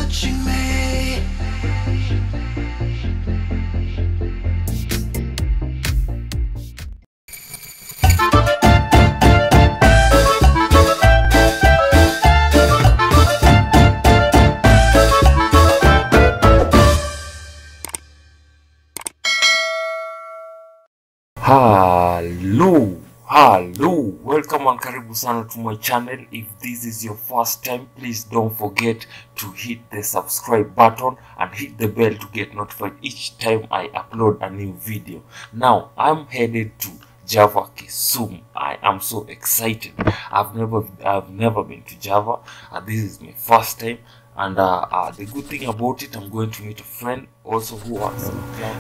touching me. Hello, welcome and karibu sana to my channel. If this is your first time, please don't forget to hit the subscribe button and hit the bell to get notified each time I upload a new video. Now I'm headed to Java, Kisumu. I am so excited. I've never been to Java. This is my first time. And the good thing about it, I'm going to meet a friend also who works.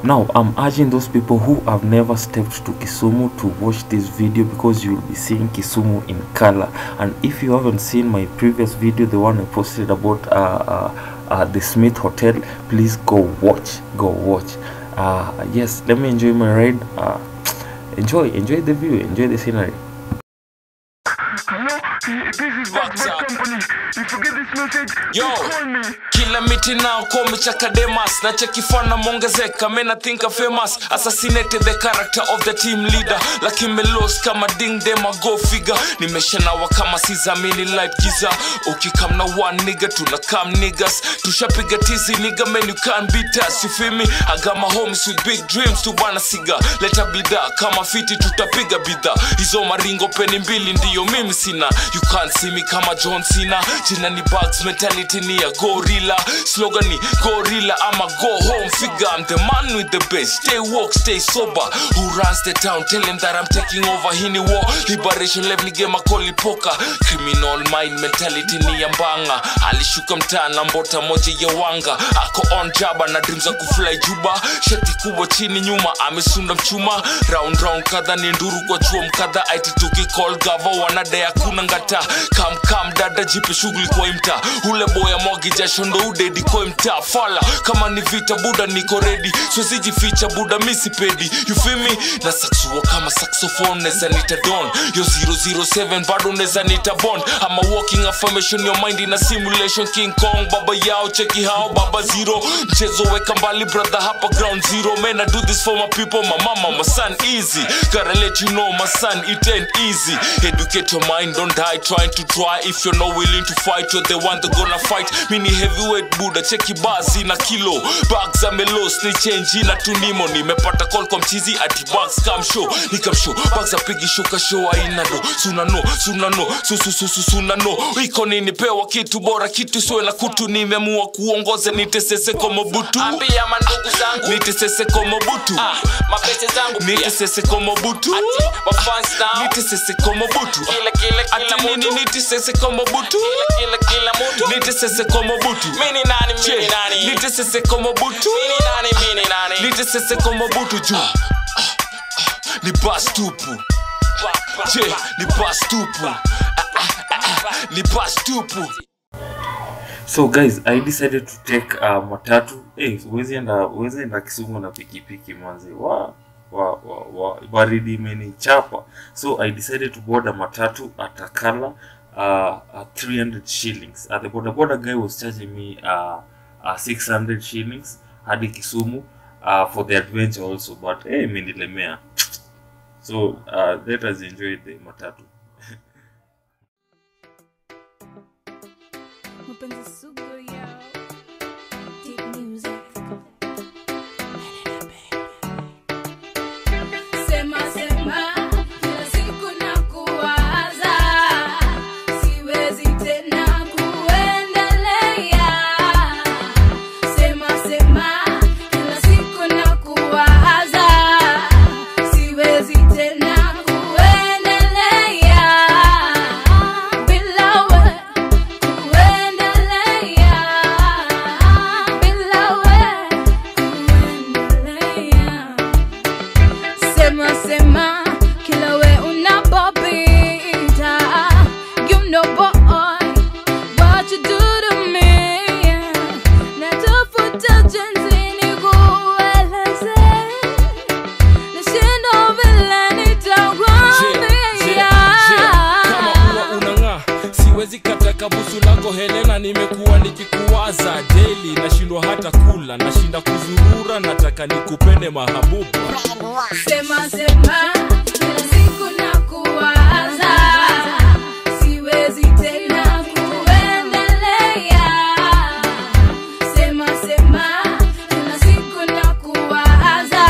Now, I'm urging those people who have never stepped to Kisumu to watch this video, because you will be seeing Kisumu in color. And if you haven't seen my previous video, the one I posted about the Smith Hotel, please go watch. Yes, let me enjoy my ride. Enjoy the view, enjoy the scenery. This is my company. You forget this message, yo, call me. Kila miti now call me Chakademas. Na cheki fana mongezeka, men I think I'm famous. Assassinated the character of the team leader. Lakini melos kama ding dem a go figure. Nimeshanawa kama sizamini life giza. Ukikam na one nigga tunakam niggas. Tushapiga tizi nigga, man you can't beat us. You feel me? I got my homies with big dreams to bana siga. Leta blida kama fiti tutapiga bidha. Hizo maringo peni mbili ndiyo mimi sina. You can't see me kama John Cena. Jina ni bugs, mentality ni ya gorilla. Slogan ni gorilla, I'ma go home figure. I'm the man with the best. Stay woke, stay sober. Who runs the town? Tell him that I'm taking over. Hini war, liberation level ni game akoli poker. Criminal mind mentality ni ya mbanga. Alishuka mtana mbota moja ya wanga. Ako on jaba na dreams za kufly juba. Sheti kubwa chini nyuma, amesunda mchuma. Round kadha ni nduru kwa chuo mkadha. IT tuki call gava wanadea kuna ngata. Kam dada jipe shughuli kwa imta. Ule boya mwagi jasho ndo udedi kwa imta. Fala kama ni vita buda niko ready. Swezi jificha buda misi pedi. You feel me? Na saxuo kama saxophone neza nita don. Yo 007 bado neza nita bond. I'm a walking affirmation, your mind in a simulation. King Kong baba yao cheki hao baba zero. Mchezo weka mbali brother hapa ground zero. Man I do this for my people, my mama, my son, easy. Gotta let you know my son, it ain't easy. Educate your mind, don't die trying to try. If you're not willing to fight, you're the one that gonna fight. Mini heavyweight buda cheki bazi na kilo. Bags amelos ni change na tunimo. Nimepata call kwa mchizi ati bags come show. Nikam show, bags apigi shoka show aina do. Sunano, sunano. Iko nini pewa kitu bora kitu soe na kutu. Nimeamua kuongoza nitesese kwa Mobutu. Ambia mandugu zangu nitesese kwa Mobutu. Mapese zangu pia nitesese kwa Mobutu. Ati wafans down nitesese kwa Mobutu. Kila ati mutu nini nitesese kwa Mobutu. Kila mutu nitesese kwa Mobutu. Mini nani nitesese kwa Mobutu. Mini nani nitesese kwa Mobutu juu. Ni bas tupu. Ni bas tupu. Ni bas tupu. So guys, I decided to take matatu. Uwezi enda Kisumu na pikipiki manzi. Baridi imenichapa. So I decided to board a matatu at Akala at 300 shillings. The border guy was charging me 600 shillings hadi Kisumu for the adventure also, but imenilemea. So let us enjoy the matatu. Kabusu lako Helena nimekuwa nikikuwaza. ufala, nashinda kuzurura, nataka nikupende mahabuba. Sema sema kila siku nakuwaza, siwezi tena kuendelea. Sema sema kila siku nakuwaza,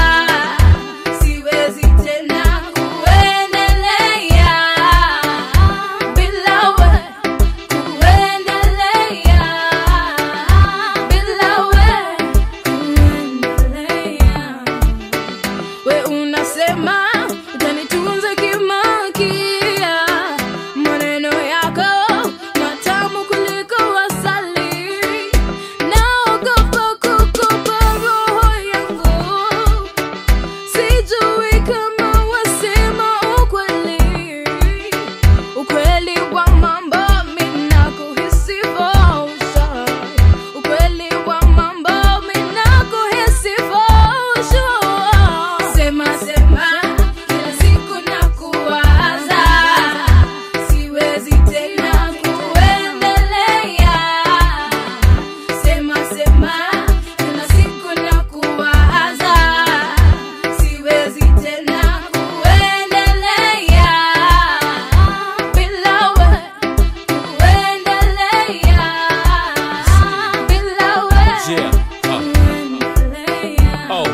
siwezi tena kuendelea. Bila wewe kuendelea, bila wewe kuendelea. We unasema utanitunza kimakia, maneno yako matamu kuliko asali. Naogopa kukupa roho yangu, sijui kama wasema ukweli. Ukweli wa mambo mina kuhisi fosha, ukweli wa mambo mina kuhisi fosha. Sema sema kila siku nakuwaza, siwezi tena kuendelea. Sema sema kila siku nakuwaza, siwezi tena kuendelea. Bila wewe kuendelea, bila wewe kuendelea. Oh,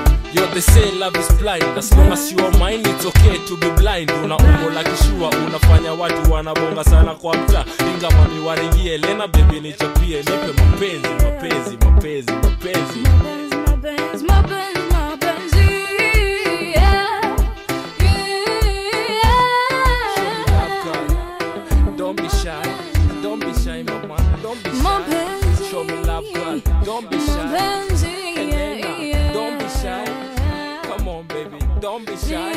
they say love is blind. As long as you are mine, it's okay to be blind. Una umbo la kishua, unafanya watu wanabonga sana kwa mtaa. Inga mami waringie, lena baby nichapie. Nipe mapenzi, mapenzi, mapenzi, mapenzi. Mapenzi, mapenzi, mapenzi, yeah, yeah. Don't be shy, don't be shy, mama. Don't be shy. Mapenzi, Show me love, girl. Don't be shy. mapenzi, Elena, yeah, don't be shy. Come on, baby, don't be shy.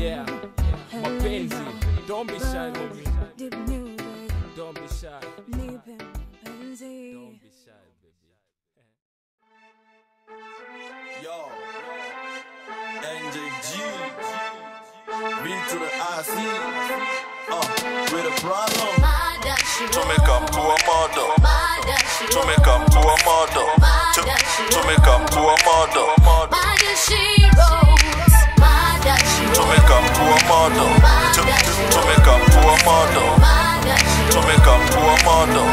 Yeah, mapenzi, don't be shy, baby. Deep music, Don't be shy. nipe mapenzi. Don't be shy, baby. Yo, NJG, B to the IC, with a problem. To make up to a model, to make up to a model, to make up to a model, to make up to a model, to make up to a model, to make up to a model.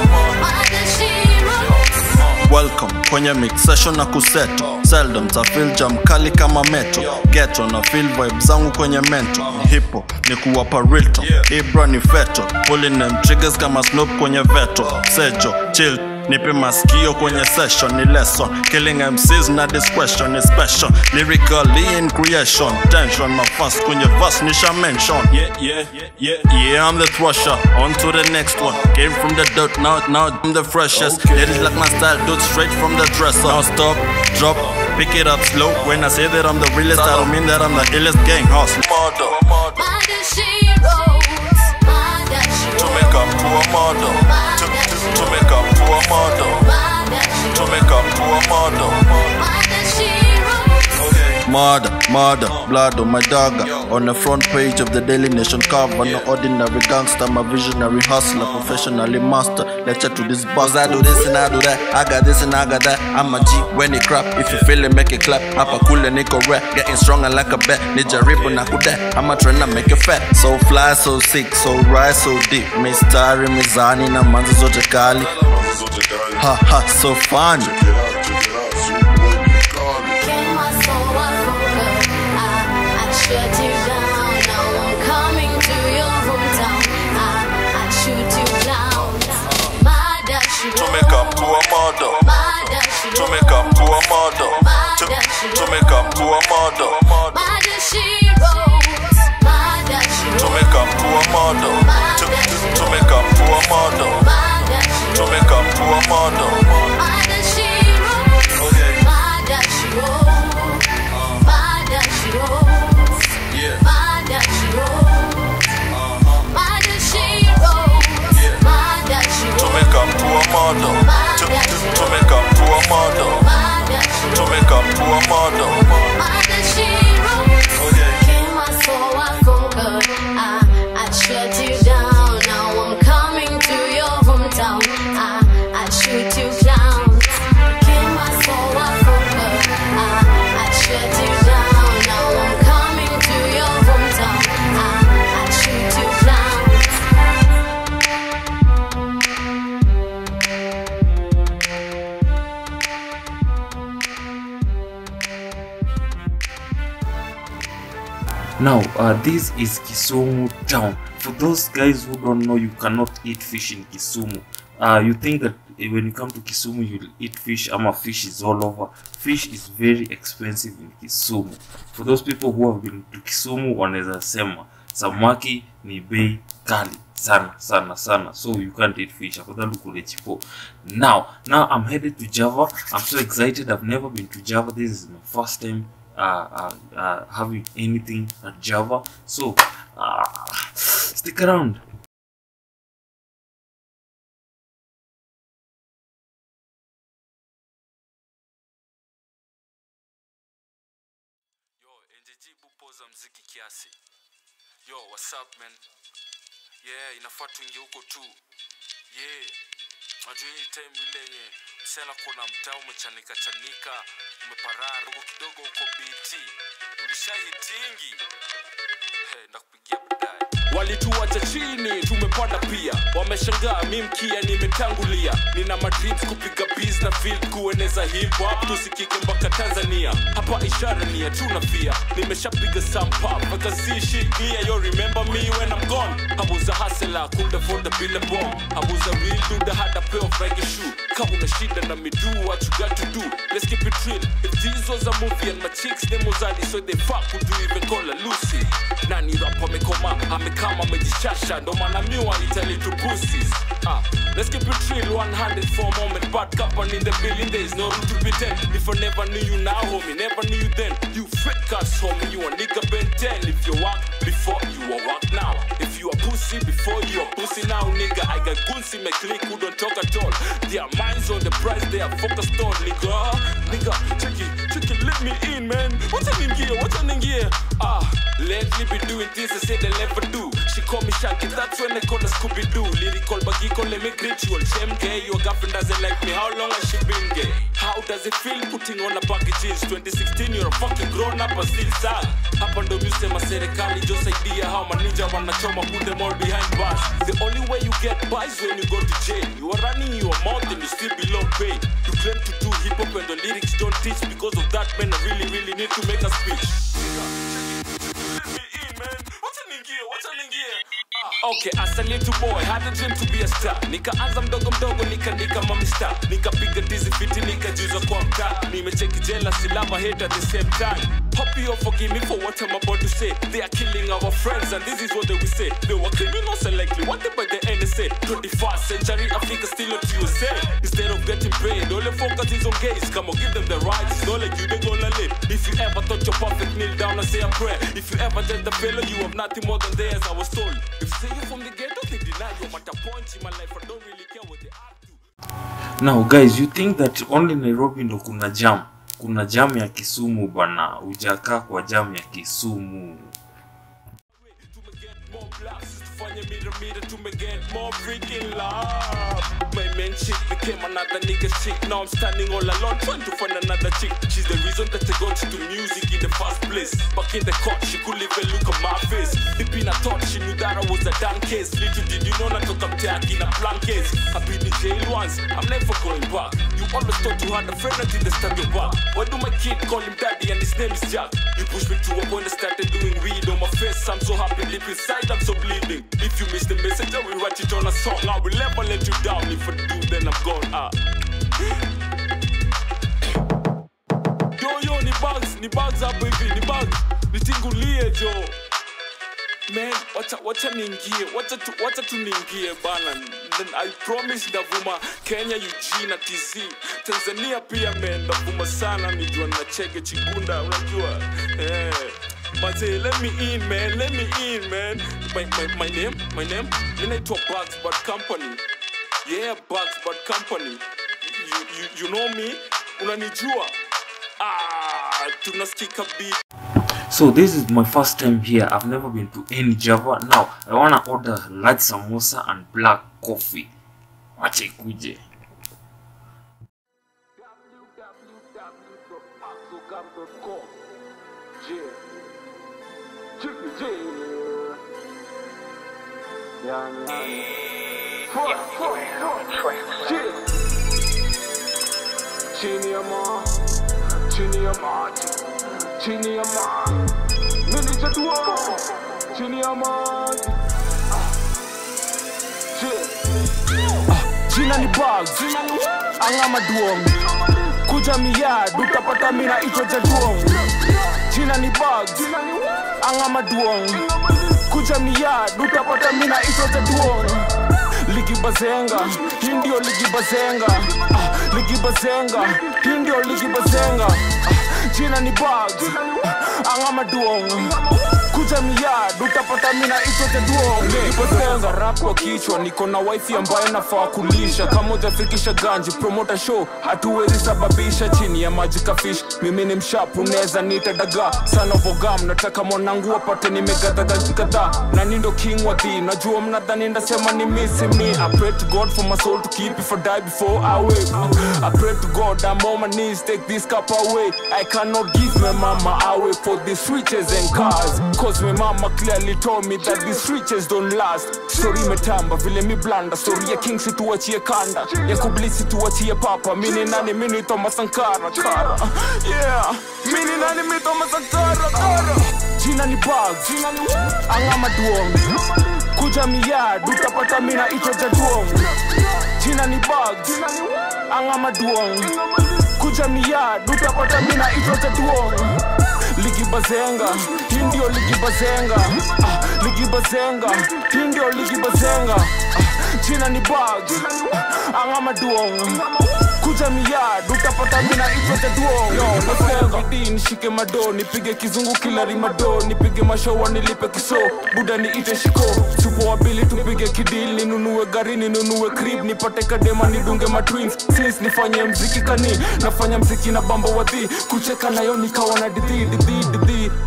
Welcome kwenye mix session na kuseto. Seldom ta feel jam kali kama metro. Ghetto na feel vibes zangu kwenye mento. Hippo ni kuwapa real talk. Ibra ni feto, pulling them triggers kama Snoop kwenye veto. Sejo, chill, nipe maskio kwenye session. Ni lesson, killing MCs na discretion is special. Lyrically in creation, tension my fast kwenye verse nisha mention. Yeah, I'm the thrasher, on to the next one. Came from the dirt, now I'm the freshest. Ladies like my style, dude straight from the dresser. Now stop, drop, pick it up slow. When I say that I'm the realest, I don't mean that I'm the illest gang hustler. To make up to a model, to make up to a model, to make up to a model. Murder, blood on my dagger. On the front page of the Daily Nation cover. No ordinary gangster, my visionary hustler, professionally master. Lecture to this boss. I do this and I do that. I got this and I got that. I'm a G when it crap. If you feel it, make it clap. Hapa cool and niko rap. Getting stronger like a bat. Nija ribu na kuda. I'm a trainer, make it fat. So fly, so sick, so rise, so deep. Mistari, mizani na manzi zote kali. Ha, so funny. Shut you down, now I'm coming to your hometown. I shoot you down. To make up to a model, to make up to a model, to make up to a model, to make up to a model, to make up to a model, to make up to a model. Model, to make up to a model, to make up to a model. Came so I forgot. I shut you down. Now I'm coming to your hometown. I shoot you down. Came so I Now this is Kisumu town. For those guys who don't know, you cannot eat fish in Kisumu. You think that when you come to Kisumu you'll eat fish, fish is all over. Fish is very expensive in Kisumu. For those people who have been to Kisumu, wanaweza sema samaki ni bei kali sana, so you can't eat fish. Afadhali kule chipo. Now I'm headed to Java. I'm so excited. I've never been to Java. This is my first time having anything at Java, so stick around. Poza mziki kiasi. Yo, what's up man? Yeah, inafaa tuingie huko tu. Yeah. Najua hii time ile yenye msela kuna mtaa umechanika, umeparara huko kidogo huko BT. Ulishahitingi. Ndakupigia baadaye. Walituacha chini, tumepanda pia. Wameshangaa mimkia nimetangulia. Nina madreams kupiga beats na field kueneza hip hop tusikike mpaka Tanzania. Hapa ishara ni ya tunafia. Nimeshapiga some pop, I can see shit clear. You remember me when I'm gone? I was a hustler, couldn't afford the bill and bomb. I was a real dude that had a pair of Nike shoe. Kama una shida na me do what you got to do. Let's keep it real. If this was a movie and my chicks them was adi, so they fuck would you even call her Lucy? Nani rap amekoma, amekama amejishasha, ndo maana miwa itali to pussies. Let's keep it real, 100 for a moment. Bad company in the building, there is no room to pretend. If I never knew you now, homie, never knew you then. You fake ass, homie, you a nigga Ben 10. If you walk before, you a walk now. If you a pussy before, you a pussy now, nigga. I got goons in my clique who don't talk at all. Their minds on the price, they are focused on, nigga, check it, let me in, man. What's in here? Lately be doing things I said they'll never do. She call me Shaggy, that's when they call her Scooby-Doo. Lyrical baggy, call me ritual. Shame gay, your girlfriend doesn't like me. How long has she been gay? How does it feel putting on a baggy jeans? 2016, you're a fucking grown up and still sad. Hapa ndo musema serikali just idea how manager wanachoma put them all behind bars. The only way you get by is when you go to jail. You are running your mouth and you still below pay. You claim to do hip hop and the lyrics don't teach. Because of that, man, I really need to make a speech. Let me in, man. What's in here? Okay, as a little boy, had a dream to be a star. Nikaanza mdogo nikaandika mamista. Nikapiga dizi fiti, nikajuza kwa mtaa. Nimecheki jela silava hate at the same time. Hope you forgive me for what I'm about to say. They are killing our friends and this is what they will say. They were criminals and likely wanted by the NSA. 21st century Africa still not USA. Instead of getting paid, all the focus is on gays. Come on, give them the rights. It's not like you, they gonna live. If you ever thought you're perfect, kneel down and say a prayer. If you ever judge the fellow, you have nothing more than theirs, I was told. If say you from the ghetto, they deny you. But a point in my life, I don't really care what they argue. Now guys, you think that only Nairobi ndo kuna jam? Kuna jam ya Kisumu bana, ujakaa kwa jam ya Kisumu. My main chick became another nigga chick. Now I'm standing all alone trying to find another chick. She's the reason that I got into music in the first place. Back in the court, she couldn't even look at my face. Deep in a thought, she knew that I was a damn case. Little did you know I took up tag in a blank case. I've been in jail once, I'm never going back. You always thought you had a friend until they stab your back. Why do my kid call him daddy and his name is Jack? You pushed me to a point I started doing weed on my face. I'm so happy, deep inside I'm so bleeding. If you miss the message, I will write it on a song. I will never let you down. If I do, then I'm gone. Yo, ni bags hapo hivi, ni bags. Nitingulie jo. Man, wacha niingie, wacha tu niingie bana. Then I promise ndavuma Kenya, Eugene, TZ, Tanzania pia man, ndavuma sana nijua na cheke chigunda, unajua. But say, let me in, man. My name, naitwa Bugs Bad Company. Yeah, Bugs Bad Company. You know me, unanijua. Tunasikika beat. So this is my first time here. I've never been to any Java. Now I wanna order large samosa and black coffee. Wache kuje. Chini ya ma, mini cha duo chini ya maji. Jina ni Bugs, angama duong. Kuja miyad, utapata mina ito cha duong. Jina ni Bugs, angama duong. Kuja miyad, utapata mina ito cha duong. Ligi bazenga, hindio ligi bazenga. Ligi bazenga, hindio ligi bazenga. Jina ni Bugs, angama duong. Kuja miyad, utapata mina ito cha duong. Ligi bazenga, rap kwa kichwa, niko na wifi ambaye nafaa kulisha. Kama ujafikisha ganji, promoter show, hatuwezi sababisha. Chini ya magic fish, mimi ni mshapu, neza nita daga. Son of Ogam, nataka mwanangu wapate nimegadada kadhaa. Na nindo king wa thee, najua mnadhani ndasema ni missing me. I pray to God for my soul to keep if I die before I wake. I pray to God, I'm on my knees, take this cup away. I cannot give my mama away for these riches and cars. Cause my mama clearly told me that these riches don't last. Story metamba, vile mi blanda. Story ya king situachie kanda, ya kublisi tuachie papa. Mini nani mini Thomas Sankara kara. Yeah, mini nani mini Thomas Sankara kara. Jina ni Bugs, angama duong. Kuja miyad, utapata mina ito cha duong. Jina ni Bugs, angama duong. Kuja miyad, utapata mina ito cha duong. Ligi bazenga, hindio ligi bazenga. Ligi bazenga, hindio ligi bazenga. Jina ni Bugs, angama duong. Kuja miyad, utapata mina ito cha duong. Yo, nasenga bidii nishike mado, nipige kizungu kila rimado. Nipige mashowa nilipe kiso, buda niite shiko. Supo wabili tupige kidil, ninunue gari ninunue crib. Nipate kadema nidunge matwins, since nifanye mziki kani. Nafanya mziki na bamba wadhi, kucheka nayo nikawa na didhi.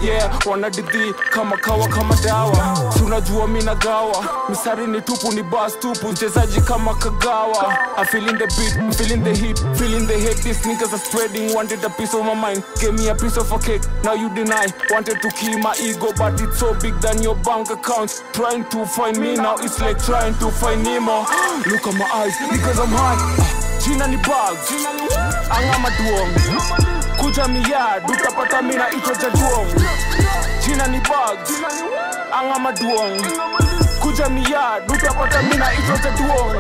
Yeah, wana didhi, kama kawa kama dawa. Tunajua mina gawa, misari ni tupu ni bass tupu. Mchezaji kama Kagawa, I'm feeling the beat, I'm feeling the heat, feeling the hate. These niggas are spreading, wanted a piece of my mind, gave me a piece of a cake, now you deny. Wanted to kill my ego, but it's so big than your bank account. Trying to find me now, it's like trying to find Nemo. Look at my eyes, because I'm high. Jina ni Bugs, angama duong. Kuja miyad, utapata mina ito cha duong. Jina ni Bugs, angama duong. Kuja miyad, utapata mina ito cha duong.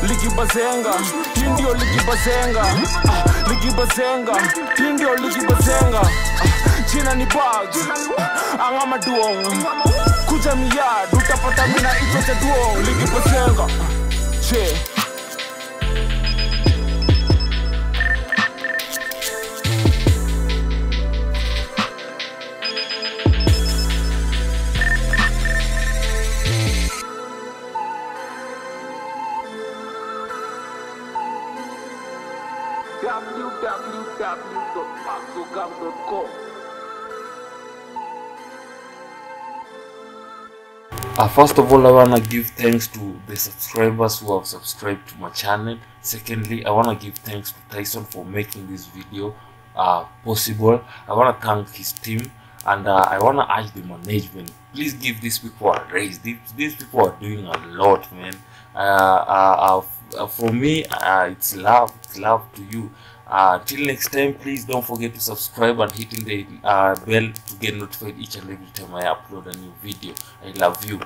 Ligi bazenga, hindio ligi bazenga. Ligi bazenga, hindio ligi bazenga. Jina ni Bugs, angama duong. Kuja miyad, utapata mina ito cha duong. Ligi bazenga, che. www.maxogam.com. First of all, I want to give thanks to the subscribers who have subscribed to my channel. Secondly, I want to give thanks to Tyson for making this video possible. I want to thank his team, and I want to urge the management, please give these people a raise. These people are doing a lot, man. For me, it's love to you. Till next time, please don't forget to subscribe and hitting the bell to get notified each and every time I upload a new video. I love you.